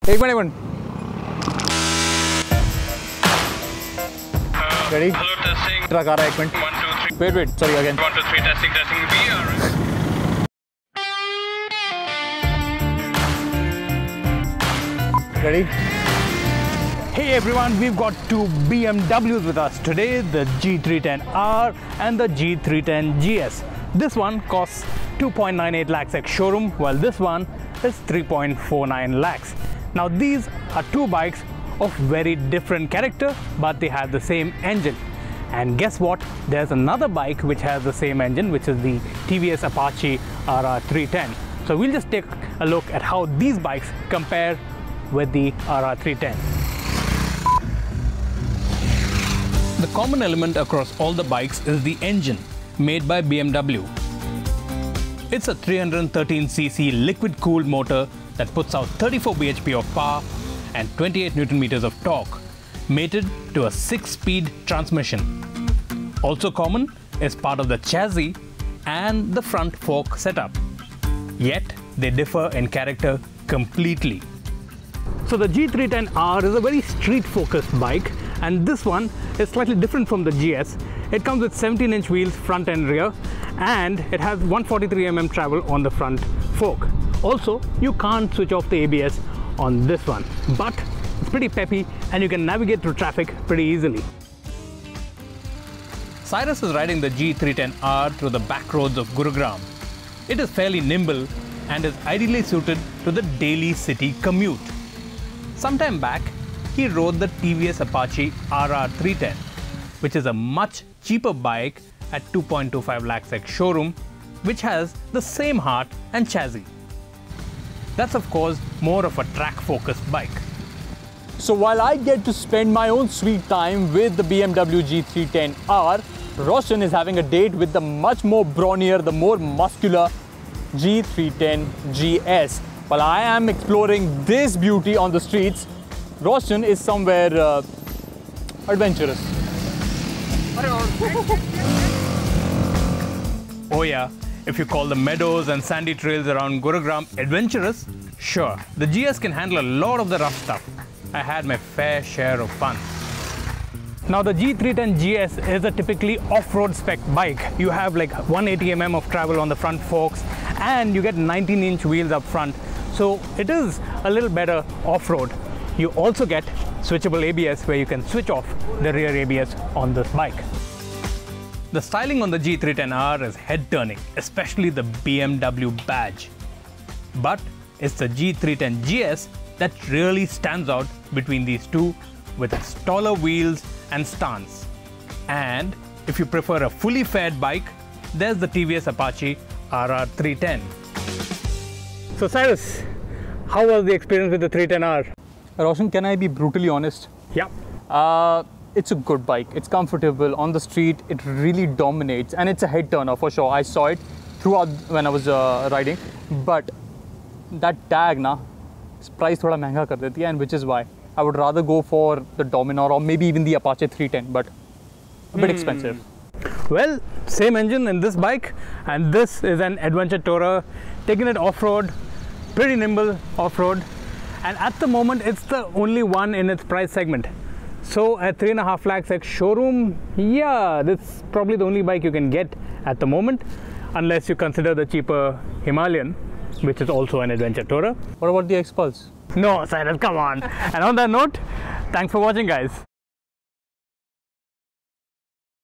एक minute ready? Hello, testing. Truck आ रहा है, एक minute 1 2 3 wait sorry again 1 2 3 testing we are ready? Hey everyone, we've got two BMWs with us today, the G310R and the G310GS. This one costs 2.98 lakhs ex-showroom, while this one is 3.49 lakhs. Now these are two bikes of very different character, but they have the same engine. And guess what? There's another bike which has the same engine, which is the TVS Apache RR310. So we'll just take a look at how these bikes compare with the RR310. The common element across all the bikes is the engine made by BMW. It's a 313cc liquid-cooled motor that puts out 34 bhp of power and 28 Nm of torque, mated to a 6-speed transmission. Also common is part of the chassis and the front fork setup. Yet they differ in character completely. So the G310R is a very street-focused bike, and this one is slightly different from the GS. It comes with 17-inch wheels front and rear, and it has 143 mm travel on the front fork. Also, you can't switch off the ABS on this one, but it's pretty peppy and you can navigate through traffic pretty easily. Cyrus is riding the G310R through the back roads of Gurugram. It is fairly nimble and is ideally suited to the daily city commute. Sometime back, he rode the TVS Apache RR310, which is a much cheaper bike at 2.25 lakhs ex-showroom, which has the same heart and chassis. That's of course more of a track-focused bike. So while I get to spend my own sweet time with the BMW G310R, Roshan is having a date with the much more brawnier, the more muscular G310GS. While I am exploring this beauty on the streets, Roshan is somewhere adventurous. Oh yeah, if you call the meadows and sandy trails around Gurugram adventurous, sure, the GS can handle a lot of the rough stuff. I had my fair share of fun. Now the G310GS is a typically off-road spec bike. You have like 180 mm of travel on the front forks and you get 19-inch wheels up front. So it is a little better off-road. You also get switchable ABS where you can switch off the rear ABS on this bike. The styling on the G310R is head-turning, especially the BMW badge. But it's the G310GS that really stands out between these two with its taller wheels and stance. And if you prefer a fully fared bike, there's the TVS Apache RR310. So Cyrus, how was the experience with the 310R? Roshan, can I be brutally honest? Yeah. It's a good bike. It's comfortable on the street. It really dominates, and it's a head turner for sure. I saw it throughout when I was riding, but that tag na price thoda महंगा कर देती है, and which is why I would rather go for the Dominar or maybe even the Apache 310, but a bit expensive. Well, same engine in this bike, and this is an adventure tourer, taking it off-road, pretty nimble off-road, and at the moment it's the only one in its price segment. So at 3.5 lakhs ex-showroom, yeah, this is probably the only bike you can get at the moment, unless you consider the cheaper Himalayan, which is also an adventure tourer. What about the X-Pulse? No, Cyrus, come on. And on that note, thanks for watching, guys.